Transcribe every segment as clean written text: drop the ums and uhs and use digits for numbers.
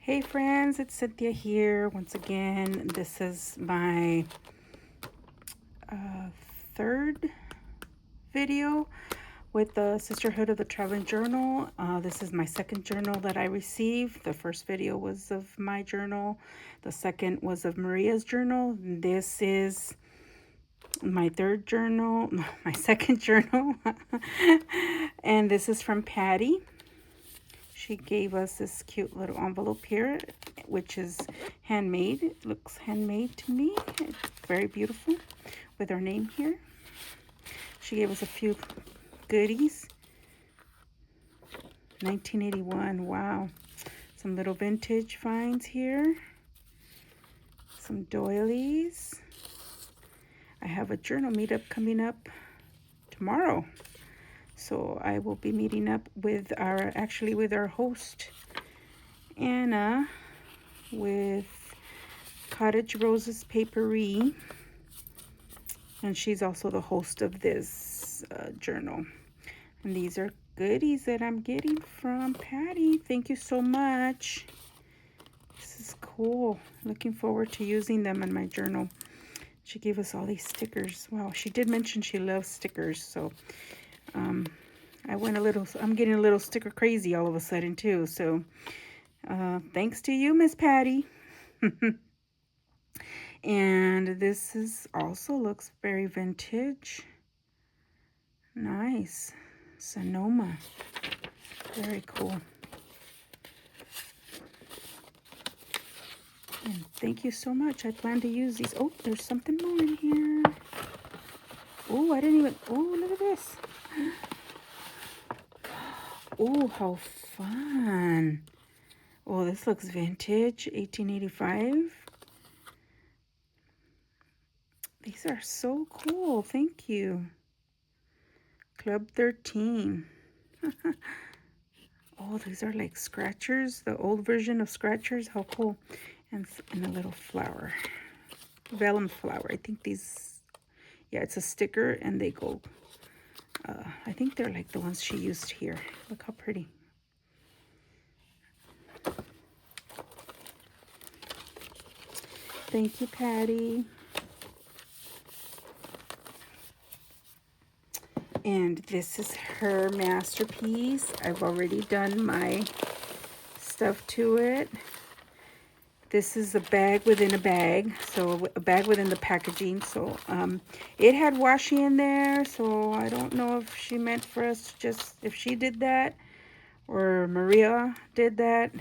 Hey friends, it's Cynthia here once again. This is my third video with the Sisterhood of the Traveling Journal. This is my second journal that I received. The first video was of my journal. The second was of Maria's journal. This is my third journal, my second journal. And this is from Patty. She gave us this cute little envelope here, which is handmade. It looks handmade to me. It's very beautiful with our name here. She gave us a few goodies. 1981, wow. Some little vintage finds here. Some doilies. I have a journal meetup coming up tomorrow. So I will be meeting up with our host, Anna, with Cottage Roses Papery. And she's also the host of this journal. And these are goodies that I'm getting from Patty. Thank you so much. This is cool. Looking forward to using them in my journal. She gave us all these stickers. Wow, she did mention she loves stickers. So I'm getting a little sticker crazy all of a sudden too. So thanks to you, Miss Patty. And this is also looks very vintage. Nice. Sonoma. Very cool. And thank you so much. I plan to use these. Oh, there's something more in here. Oh, I didn't even. Oh, look at this. Oh, how fun. Oh, this looks vintage. 1885. These are so cool. Thank you. Club 13. Oh, these are like scratchers. The old version of scratchers. How cool. And a little flower. Vellum flower. I think these, yeah, it's a sticker and they go, I think they're like the ones she used here. Look how pretty. Thank you, Patty. And this is her masterpiece. I've already done my stuff to it. This is a bag within a bag, so a bag within the packaging. So it had washi in there, so I don't know if she meant for us if she did that or Maria did that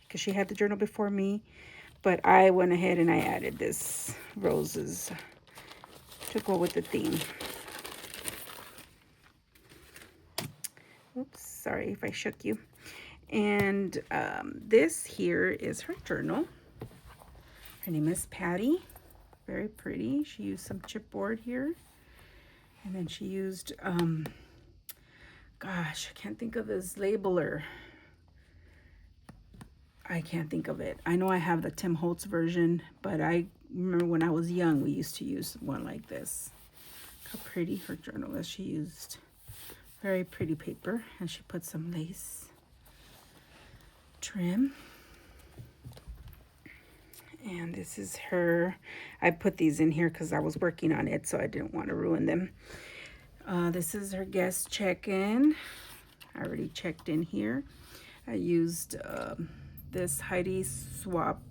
because she had the journal before me. But I went ahead and I added this roses to go with the theme. Oops, sorry if I shook you. And this here is her journal. Her name is Patty. Very pretty. She used some chipboard here. And then she used, gosh, I can't think of this labeler. I can't think of it. I know I have the Tim Holtz version, but I remember when I was young, we used to use one like this. Look how pretty her journal is. She used very pretty paper, and she put some lace trim. And this is her. I put these in here because I was working on it, so I didn't want to ruin them. This is her guest check-in. I already checked in here. I used this Heidi Swap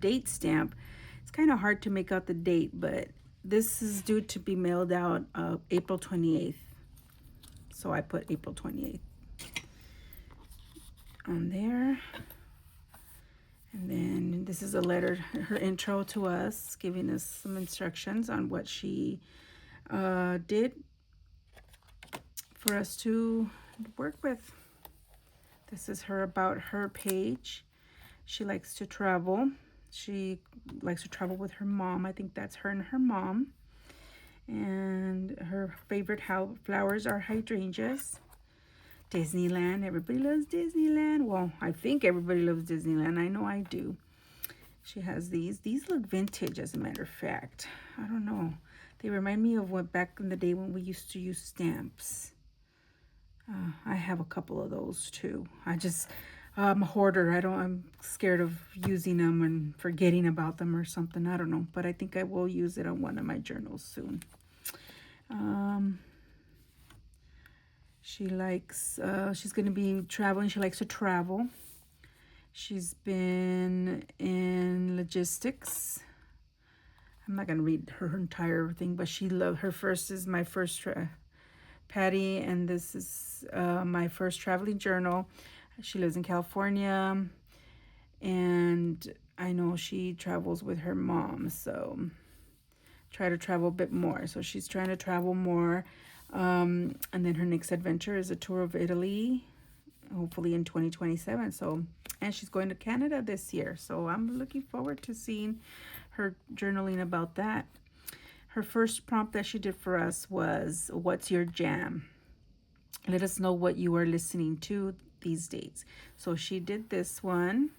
date stamp. It's kind of hard to make out the date, but this is due to be mailed out April 28th. So I put April 28th on there. And then this is a letter, her intro to us, giving us some instructions on what she did for us to work with. This is her about her page. She likes to travel. She likes to travel with her mom. I think that's her and her mom. And her favorite flowers are hydrangeas. Disneyland. Everybody loves Disneyland. Well, I think everybody loves Disneyland. I know I do. She has these. These look vintage, as a matter of fact. I don't know. They remind me of what back in the day when we used to use stamps. I have a couple of those too. I'm a hoarder. I'm scared of using them and forgetting about them or something. I don't know, but I think I will use it on one of my journals soon. Um, she's going to be traveling. She likes to travel. She's been in logistics. I'm not going to read her entire thing, but her first is my first Patty, and this is my first traveling journal. She lives in California, and I know she travels with her mom, so try to travel a bit more. So she's trying to travel more. And then her next adventure is a tour of Italy, hopefully in 2027. So, and she's going to Canada this year. So I'm looking forward to seeing her journaling about that. Her first prompt that she did for us was, "What's your jam? Let us know what you are listening to these days." So she did this one.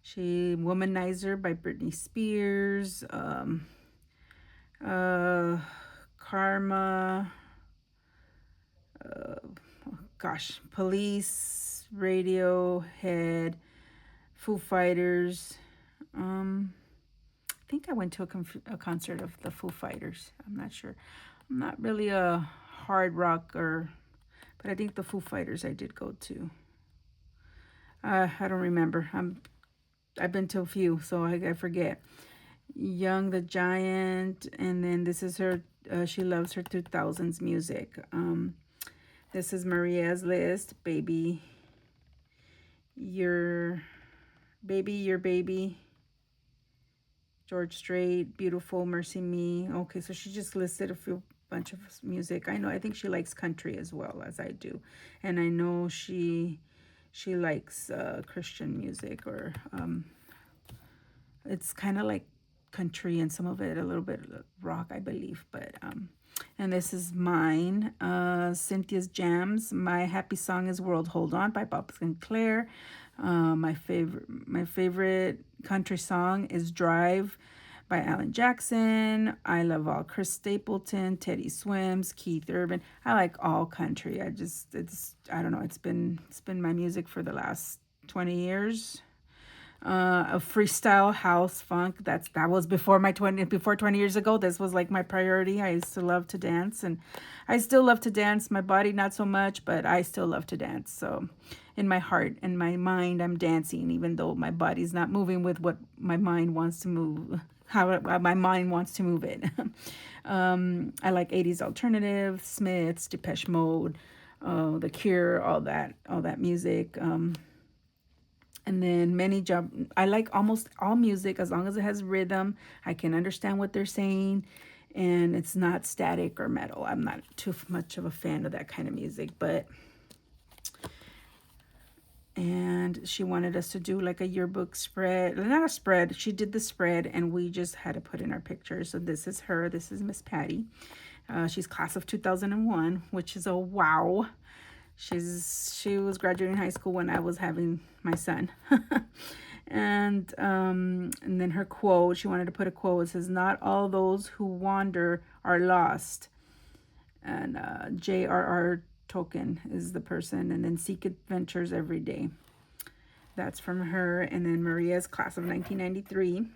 Womanizer by Britney Spears, Karma, Police, Radiohead, Foo Fighters. I think I went to a concert of the Foo Fighters. I'm not sure. I'm not really a hard rocker, but I think the Foo Fighters I did go to. I don't remember. I've been to a few, so I forget. Young the Giant, and then this is her. She loves her 2000s music. This is Maria's list. Your baby. George Strait, Beautiful, Mercy Me. Okay, so she just listed a bunch of music. I think she likes country as well as I do, and I know she likes Christian music, or it's kind of like country and some of it a little bit rock, I believe. But and this is mine, Cynthia's Jams. My happy song is "World Hold On" by Bob Sinclair. My favorite country song is "Drive" by Alan Jackson. I love all Chris Stapleton, Teddy Swims, Keith Urban. I like all country. I don't know. It's been my music for the last 20 years. A freestyle house funk. That was before 20 years ago. This was like my priority. I used to love to dance, and I still love to dance. My body not so much, but I still love to dance. So in my heart and my mind, I'm dancing, even though my body's not moving with what my mind wants to move, how my mind wants to move it. I like 80s alternative, Smiths, Depeche Mode, The Cure, all that music. And then I like almost all music as long as it has rhythm. I can understand what they're saying, and it's not static or metal. I'm not too much of a fan of that kind of music, and she wanted us to do like a yearbook spread. Not a spread. She did the spread, and we just had to put in our pictures. So this is her. This is Miss Patty. She's class of 2001, which is a wow. She was graduating high school when I was having my son. And then her quote, she wanted to put a quote. It says, "Not all those who wander are lost." And J.R.R. Tolkien is the person. And then "Seek adventures every day." That's from her. And then Maria's class of 1993.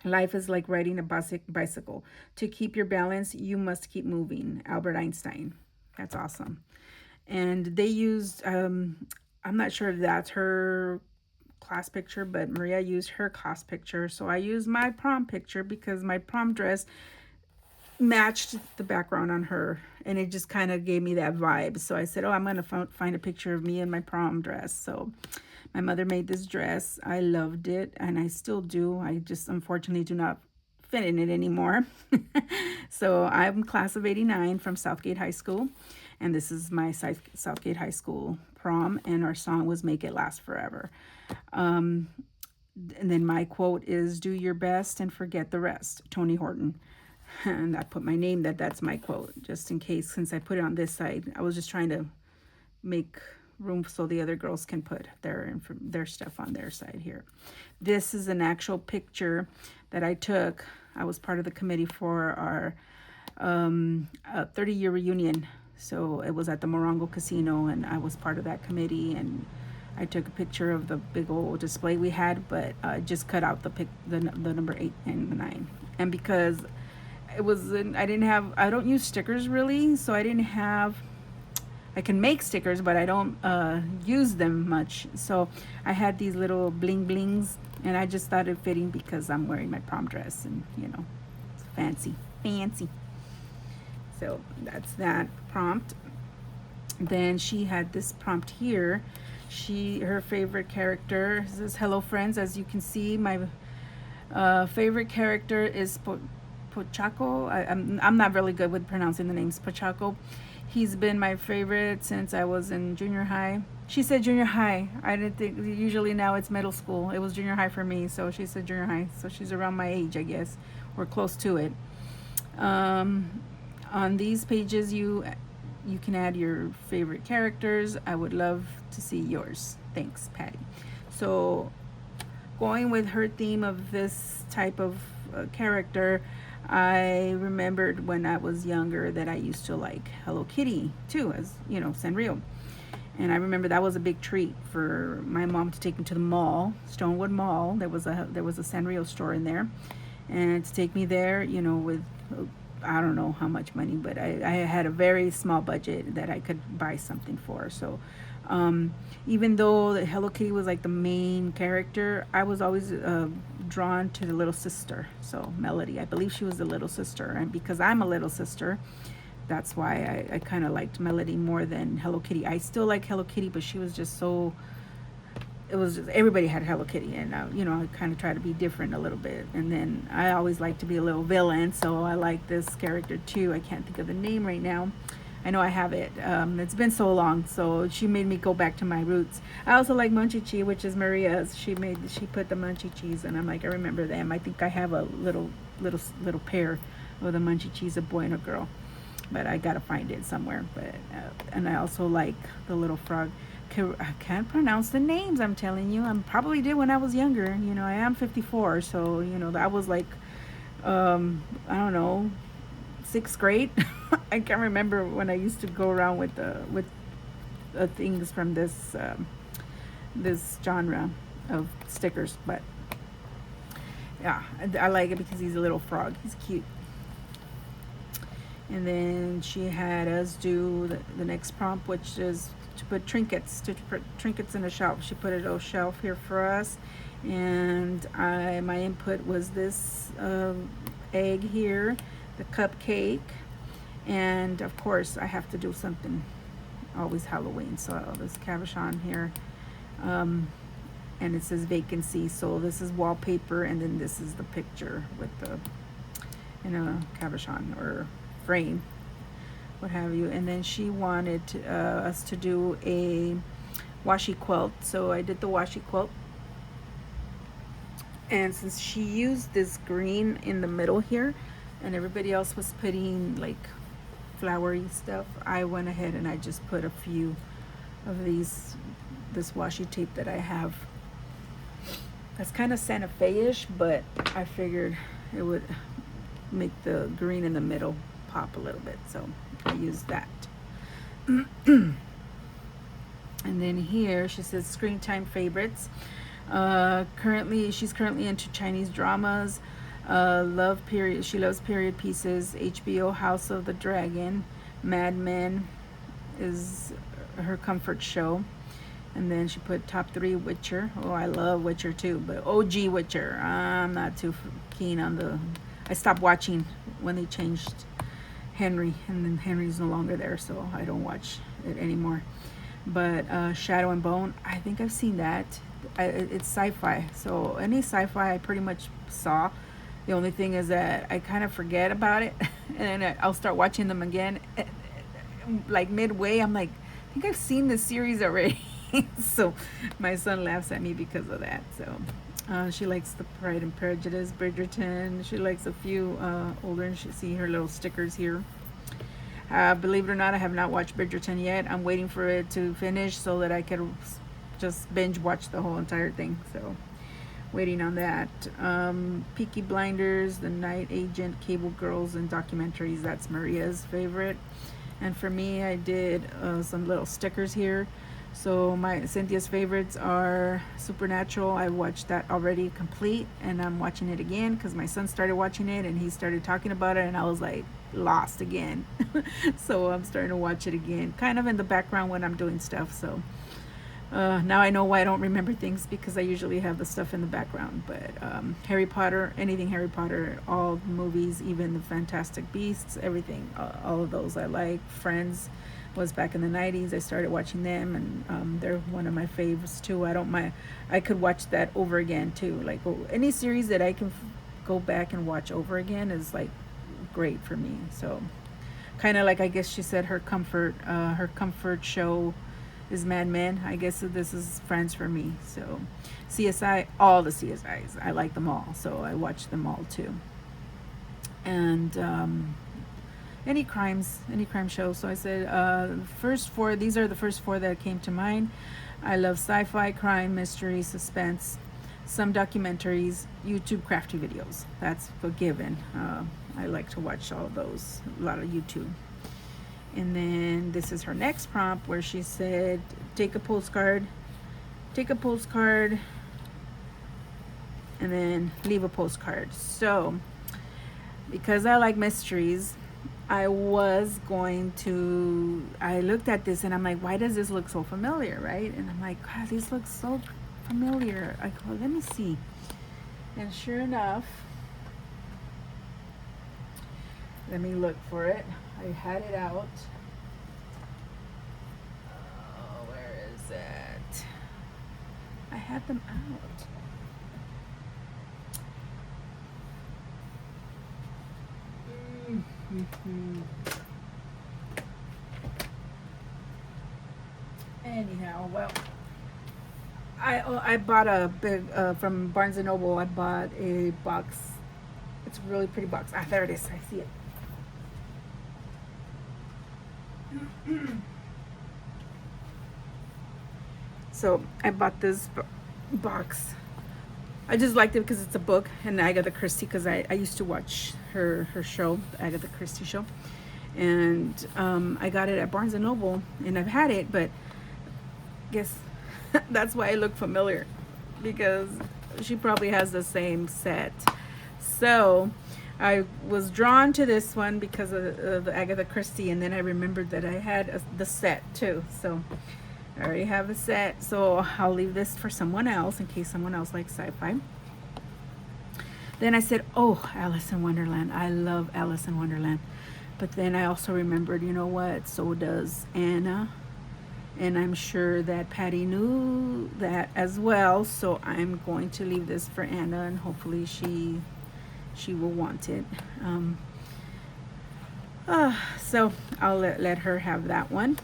"Life is like riding a bicycle. To keep your balance, you must keep moving." Albert Einstein. That's awesome. And they used, I'm not sure if that's her class picture, but Maria used her class picture. So I used my prom picture because my prom dress matched the background on her, and it just kind of gave me that vibe. So I said, I'm going to find a picture of me in my prom dress. So my mother made this dress. I loved it, and I still do. I just unfortunately do not fit in it anymore. So I'm class of 89 from Southgate High School. And this is my Southgate High School prom, and our song was "Make It Last Forever." And then my quote is, "Do your best and forget the rest." Tony Horton. And I put my name that's my quote, just in case, since I put it on this side. I was just trying to make room so the other girls can put their stuff on their side here. This is an actual picture that I took. I was part of the committee for our 30-year reunion. So it was at the Morongo Casino, and I was part of that committee, and I took a picture of the big old display we had, but just cut out the number 8 and the 9. And because I don't use stickers really, so I didn't have, I can make stickers, but I don't use them much. So I had these little bling blings, and I just thought it fitting because I'm wearing my prom dress, and it's fancy. So that's that prompt. Then she had this prompt here. Her favorite character says, "Hello friends, as you can see, my favorite character is Pochaco." I'm not really good with pronouncing the names. Pochaco. He's been my favorite since I was in junior high. She said junior high. I didn't think, usually now it's middle school. It was junior high for me, so she said junior high. So she's around my age, I guess, or close to it. On these pages, you can add your favorite characters. I would love to see yours. Thanks, Patty. So going with her theme of this type of character, I remembered when I was younger that I used to like Hello Kitty too, as Sanrio. And I remember that was a big treat for my mom to take me to the mall, Stonewood Mall. There was a Sanrio store in there, and to take me there, with I don't know how much money, but I had a very small budget that I could buy something for. So even though the Hello Kitty was like the main character, I was always drawn to the little sister. So Melody, I believe she was the little sister, and because I'm a little sister, that's why I kind of liked Melody more than Hello Kitty. I still like Hello Kitty, but she was just so, it was just, everybody had Hello Kitty, and I kind of try to be different a little bit. And then I always like to be a little villain, so I like this character too. I can't think of the name right now. I know I have it. It's been so long, so she made me go back to my roots. I also like Munchie, which is Maria's. She put the Munchie cheese, and I'm like, I remember them. I think I have a little pair of the Munchie cheese, a boy and a girl, but I gotta find it somewhere. But and I also like the little frog. I can't pronounce the names, I'm telling you. I probably did when I was younger. I am 54, so that was like I don't know, 6th grade. I can't remember when I used to go around with things from this genre of stickers. But yeah, I like it because he's a little frog. He's cute. And then she had us do the next prompt, which is to put trinkets in a shelf. She put a little shelf here for us, and my input was this egg here, the cupcake, and of course I have to do something always Halloween. So this cabochon here, and it says vacancy. So this is wallpaper, and then this is the picture with the cabochon or frame, what have you. And then she wanted us to do a washi quilt, so I did the washi quilt. And since she used this green in the middle here, and everybody else was putting like flowery stuff, I went ahead and I just put a few of this washi tape that I have. That's kind of Santa Fe-ish, but I figured it would make the green in the middle pop a little bit, so I used that. And then here she says screen time favorites. She's currently into Chinese dramas. She loves period pieces. HBO House of the Dragon, Mad Men is her comfort show. And then she put top 3 Witcher. Oh, I love Witcher too, but OG Witcher, I'm not too keen on I stopped watching when they changed Henry, and then Henry's no longer there, so I don't watch it anymore. But Shadow and Bone, I think I've seen that. It's sci-fi, so any sci-fi I pretty much saw. The only thing is that I kind of forget about it, and then I'll start watching them again. Like midway, I'm like, I think I've seen this series already. So my son laughs at me because of that. So she likes the Pride and Prejudice, Bridgerton. She likes a few older, and she see her little stickers here. Believe it or not, I have not watched Bridgerton yet. I'm waiting for it to finish so that I could just binge watch the whole entire thing. So waiting on that. Peaky Blinders, The Night Agent, Cable Girls, and documentaries. That's Maria's favorite. And for me, I did some little stickers here. So my Cynthia's favorites are Supernatural. I watched that already complete, and I'm watching it again because my son started watching it and he started talking about it, and I was like lost again. So I'm starting to watch it again, kind of in the background when I'm doing stuff. So now I know why I don't remember things, because I usually have the stuff in the background. But Harry Potter, anything Harry Potter, all the movies, even the Fantastic Beasts, everything, all of those I like. Friends was back in the 90s. I started watching them, and they're one of my favorites too. I don't mind. I could watch that over again too. Like any series that I can go back and watch over again is like great for me. So kind of like, I guess she said her comfort show is Mad Men. I guess this is Friends for me. So CSI, all the CSIs, I like them all, so I watch them all too. And any crime show. So I said first four, these are the first four that came to mind. I love sci-fi, crime, mystery, suspense, some documentaries, YouTube crafty videos. That's a given. I like to watch all those, a lot of YouTube. And then this is her next prompt, where she said, take a postcard, and then leave a postcard. So because I like mysteries, I looked at this and I'm like, why does this look so familiar, right? And I'm like, God, these look so familiar. I go, let me see. And sure enough, let me look for it. I had it out. Oh, where is it? I had them out. Anyhow, well, I bought a big from Barnes and Noble. I bought a box. It's a really pretty box. Ah, there it is. I see it. So I bought this box. I just liked it because it's a book, and Agatha Christie, because I used to watch her show, the Agatha Christie show, and I got it at Barnes and Noble, and I've had it, but guess that's why I look familiar, because she probably has the same set. So I was drawn to this one because of the Agatha Christie, and then I remembered that I had the set too. So I already have a set, so I'll leave this for someone else in case someone else likes sci-fi. Then I said, oh, Alice in Wonderland. I love Alice in Wonderland. But then I also remembered, you know what, so does Anna. And I'm sure that Patty knew that as well, so I'm going to leave this for Anna, and hopefully she will want it. So I'll let her have that one.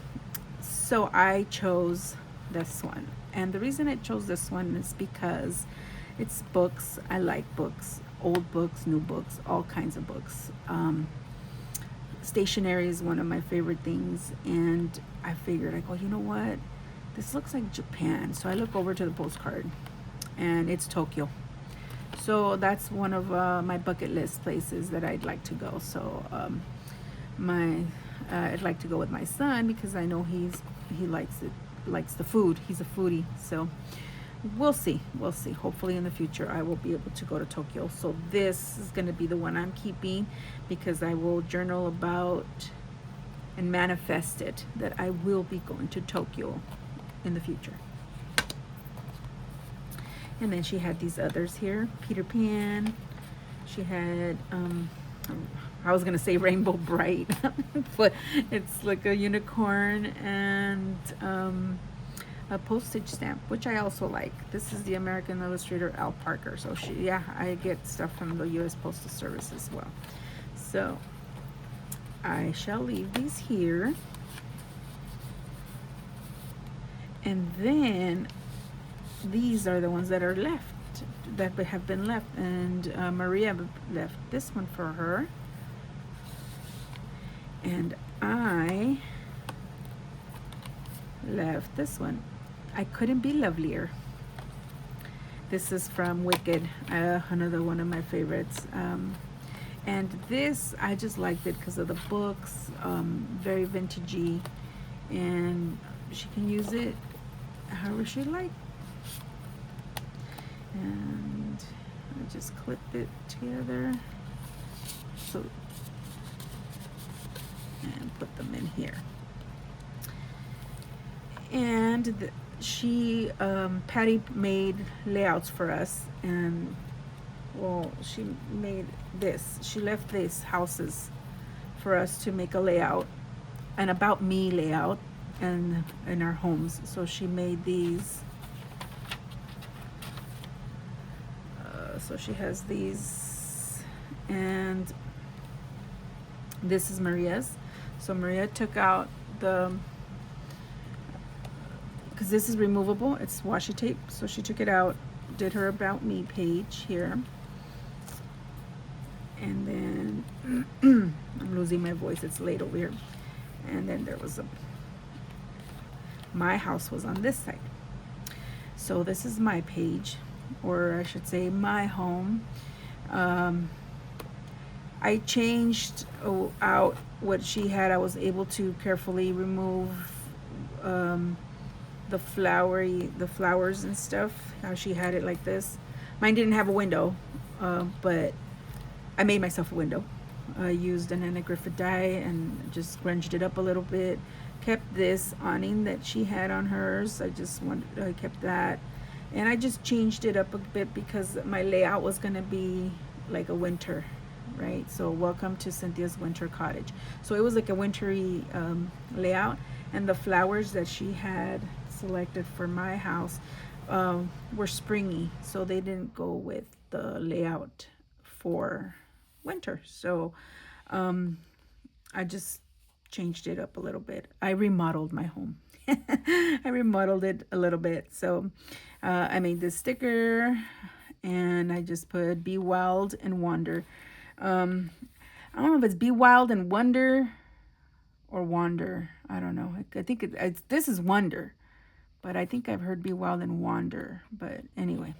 So I chose this one, and the reason I chose this one is because it's books. I like books, old books, new books, all kinds of books. Stationery is one of my favorite things, and I figured, I go, you know what, this looks like Japan. So I look over to the postcard, and it's Tokyo. So that's one of my bucket list places that I'd like to go. So I'd like to go with my son, because I know he likes the food. He's a foodie. So we'll see. Hopefully in the future I will be able to go to Tokyo. So this is going to be the one I'm keeping, because I will journal about and manifest it that I will be going to Tokyo in the future. And then she had these others here, Peter Pan. She had I was gonna say Rainbow Bright, but it's like a unicorn and a postage stamp, which I also like. This is the American illustrator Al Parker. So I get stuff from the U.S. Postal Service as well. So I shall leave these here. And then these are the ones that are left, that have been left. And Maria left this one for her. And I left this one. I couldn't be lovelier. This is from Wicked, another one of my favorites. And this, I just liked it because of the books, very vintagey, and she can use it however she like. And I just clipped it together. So, and put them in here. And Patty made layouts for us, and well, she made this. She left these houses for us to make a layout, an about me layout, and in our homes. So she made these. So she has these, and this is Maria's. So Maria took out because this is removable, it's washi tape, so she took it out, did her about me page here, and then I'm losing my voice, it's late over here, and then there was my house was on this side. So this is my page, or I should say my home. I changed out what she had. I was able to carefully remove the flowers and stuff, how she had it like this. Mine didn't have a window, but I made myself a window. I used an Anna Griffith die and just scrunched it up a little bit. Kept this awning that she had on hers. I kept that. And I just changed it up a bit because my layout was gonna be like a winter, right? So welcome to Cynthia's winter cottage. So it was like a wintry layout, and the flowers that she had selected for my house were springy, so they didn't go with the layout for winter. So I just changed it up a little bit. I remodeled my home. I remodeled it a little bit. So I made this sticker, and I just put Be Wild and Wander. I don't know if it's Be Wild and Wonder or Wander. I don't know. I think this is Wonder, but I think I've heard Be Wild and Wander. But anyway,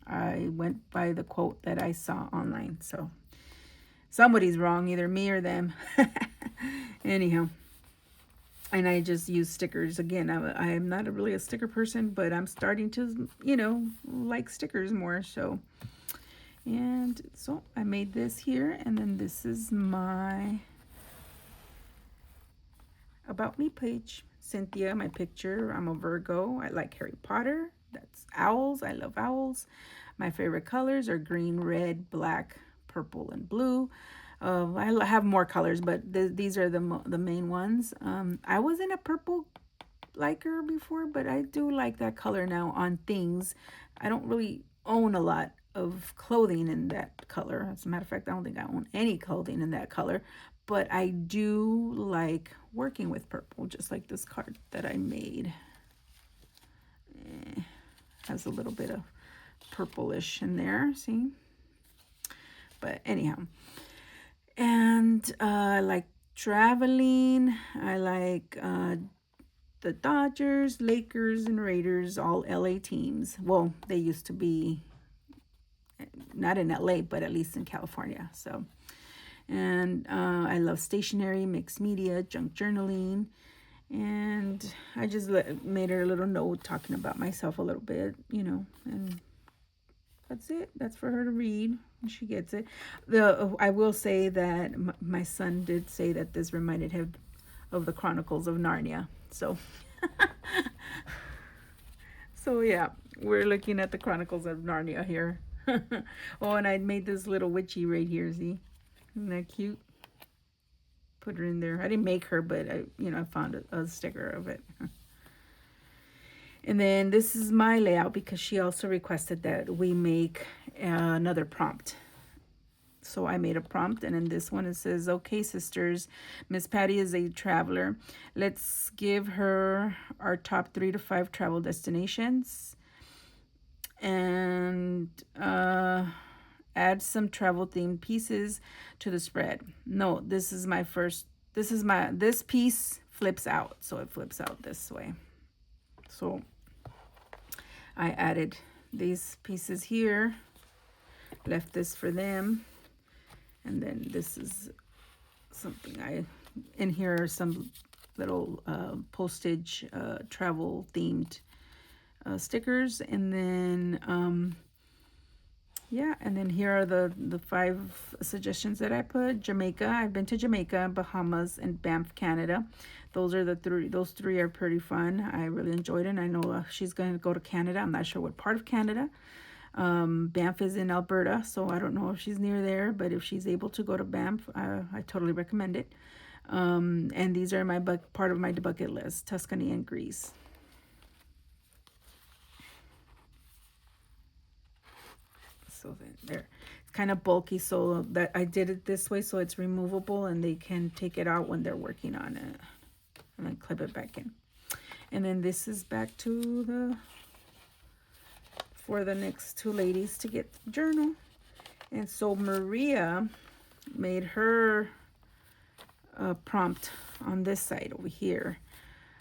I went by the quote that I saw online. So somebody's wrong, either me or them. Anyhow. And I just use stickers. Again, I am not really a sticker person, but I'm starting to, like stickers more. So, and so I made this here. And then this is my About Me page. Cynthia, my picture. I'm a Virgo. I like Harry Potter. That's owls. I love owls. My favorite colors are green, red, black, purple, and blue. I have more colors, but these are the main ones. I wasn't a purple liker before, but I do like that color now on things. I don't really own a lot of clothing in that color. As a matter of fact, I don't think I own any clothing in that color, but I do like working with purple, just like this card that I made. Has a little bit of purplish in there, see? But anyhow. And I like traveling. I like the Dodgers, Lakers, and Raiders, all LA teams. Well, they used to be not in LA, but at least in California. So, and I love stationery, mixed media, junk journaling. And I just made her a little note talking about myself a little bit, and that's it. That's for her to read when she gets it. I will say that my son did say that this reminded him of the Chronicles of Narnia. So, so yeah, we're looking at the Chronicles of Narnia here. Oh, and I made this little witchy right here. See, isn't that cute? Put her in there. I didn't make her, but I found a sticker of it. And then this is my layout because she also requested that we make another prompt. So I made a prompt, and in this one it says, "Okay, sisters, Miss Patty is a traveler. Let's give her our top 3 to 5 travel destinations, and add some travel themed pieces to the spread." No, this piece flips out, so it flips out this way. So I added these pieces here, left this for them, and then this is something in here are some little postage travel themed stickers. And then yeah, and then here are the 5 suggestions that I put. Jamaica, I've been to Jamaica, Bahamas, and Banff, Canada. Those are the 3. Those 3 are pretty fun. I really enjoyed it. And I know she's going to go to Canada. I'm not sure what part of Canada. Banff is in Alberta, so I don't know if she's near there, but if she's able to go to Banff, I totally recommend it. And these are my part of my bucket list: Tuscany and Greece. So then there, it's kind of bulky, so that I did it this way so it's removable and they can take it out when they're working on it, and then clip it back in. And then this is back to for the next 2 ladies to get the journal. And so Maria made her prompt on this side over here.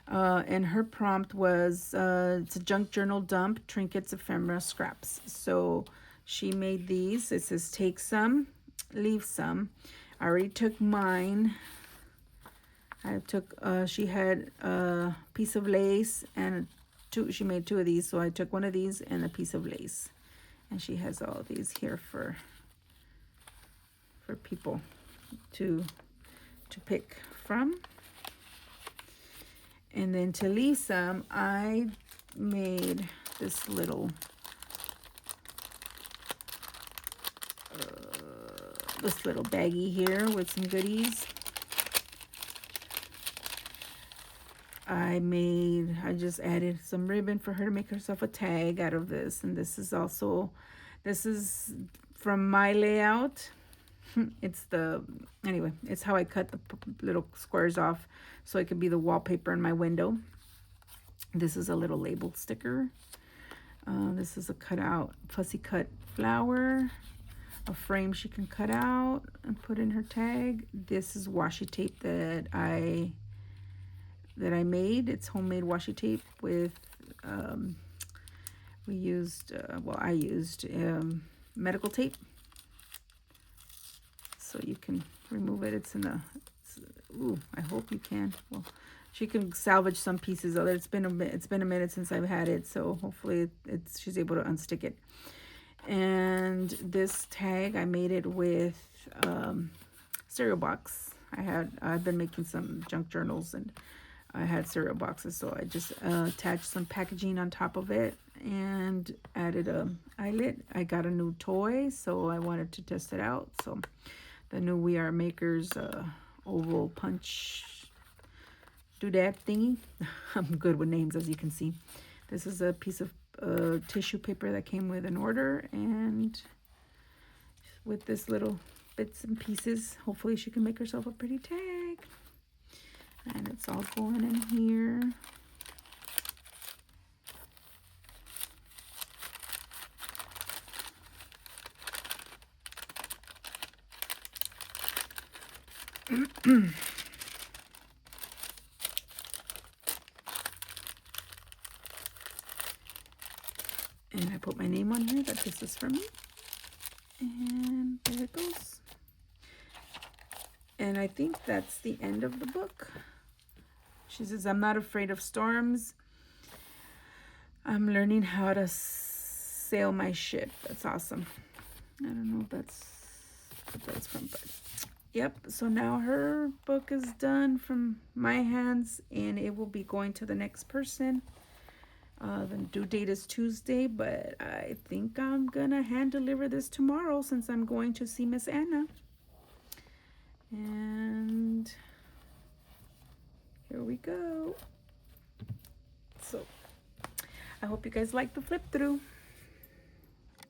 And her prompt was, it's a junk journal dump, trinkets, ephemera, scraps. So she made these. It says take some, leave some. I already took mine. I took, she had a piece of lace and she made 2 of these. So I took one of these and a piece of lace. And she has all these here for people to pick from. And then to leave some, I made this little baggie here with some goodies. I just added some ribbon for her to make herself a tag out of this. And this is from my layout. Anyway, it's how I cut the little squares off so it could be the wallpaper in my window. This is a little label sticker. This is a fussy cut flower, a frame she can cut out and put in her tag. This is washi tape that I made. It's homemade washi tape with, I used medical tape. So you can remove it. Ooh, I hope you can. Well, she can salvage some pieces of it. It's been a minute since I've had it, so hopefully she's able to unstick it. And this tag, I made it with cereal box. I've been making some junk journals and I had cereal boxes, so I just attached some packaging on top of it and added a eyelet. I got a new toy, so I wanted to test it out. So the new We Are Makers oval punch doodad thingy. I'm good with names, as you can see. This is a piece of tissue paper that came with an order, and with this little bits and pieces, hopefully she can make herself a pretty tag. And it's all going in here. And I put my name on here that this is for me. And there it goes. And I think that's the end of the book. She says, I'm not afraid of storms. I'm learning how to sail my ship. That's awesome. I don't know if that's what that's from, but yep. So now her book is done from my hands, and it will be going to the next person. The due date is Tuesday, but I think I'm gonna hand deliver this tomorrow since I'm going to see Miss Anna. And here we go. So I hope you guys like the flip through.